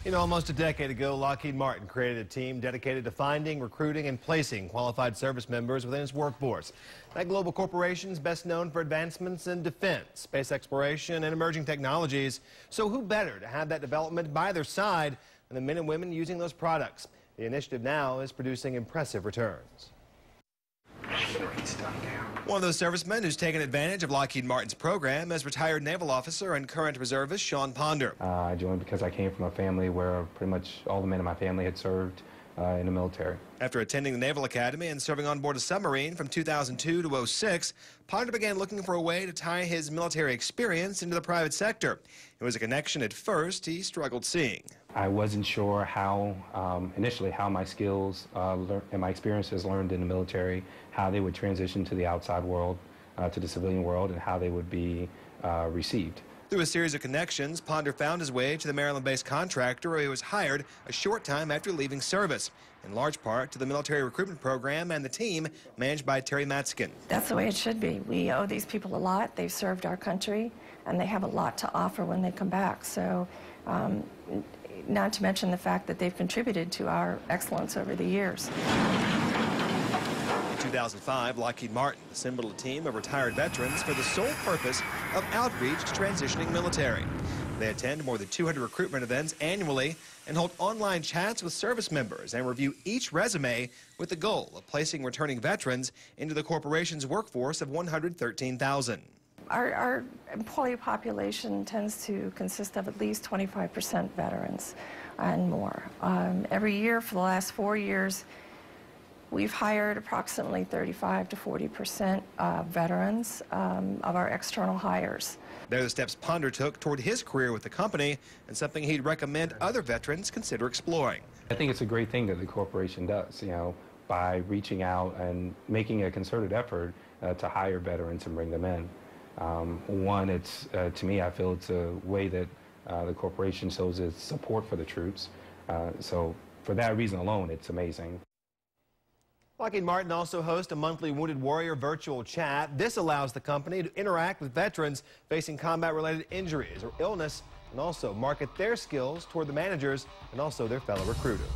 You know, almost a decade ago, Lockheed Martin created a team dedicated to finding, recruiting, and placing qualified service members within its workforce. That global corporation is best known for advancements in defense, space exploration, and emerging technologies. So who better to have that development by their side than the men and women using those products? The initiative now is producing impressive returns. One of those servicemen who's taken advantage of Lockheed Martin's program is retired naval officer and current reservist Sean Ponder. I joined because I came from a family where pretty much all the men in my family had served in the military. After attending the Naval Academy and serving on board a submarine from 2002 to 2006, Ponder began looking for a way to tie his military experience into the private sector. It was a connection at first he struggled seeing. I wasn't sure how, initially, how my skills and my experiences learned in the military, how they would transition to the outside world, to the civilian world, and how they would be received. Through a series of connections, Ponder found his way to the Maryland-based contractor where he was hired a short time after leaving service, in large part to the military recruitment program and the team managed by Terry Matzkin. That's the way it should be. We owe these people a lot. They've served our country, and they have a lot to offer when they come back. So, not to mention the fact that they've contributed to our excellence over the years. In 2005, Lockheed Martin assembled a team of retired veterans for the sole purpose of outreach to transitioning military. They attend more than 200 recruitment events annually and hold online chats with service members and review each resume with the goal of placing returning veterans into the corporation's workforce of 113,000. Our employee population tends to consist of at least 25% veterans and more. Every year for the last 4 years, we've hired approximately 35 to 40% veterans of our external hires. They're the steps Ponder took toward his career with the company and something he'd recommend other veterans consider exploring. I think it's a great thing that the corporation does, by reaching out and making a concerted effort to hire veterans and bring them in. One, it's, to me, I feel it's a way that the corporation shows its support for the troops. So for that reason alone, it's amazing. Lockheed Martin also hosts a monthly Wounded Warrior virtual chat. This allows the company to interact with veterans facing combat-related injuries or illness and also market their skills toward the managers and also their fellow recruiters.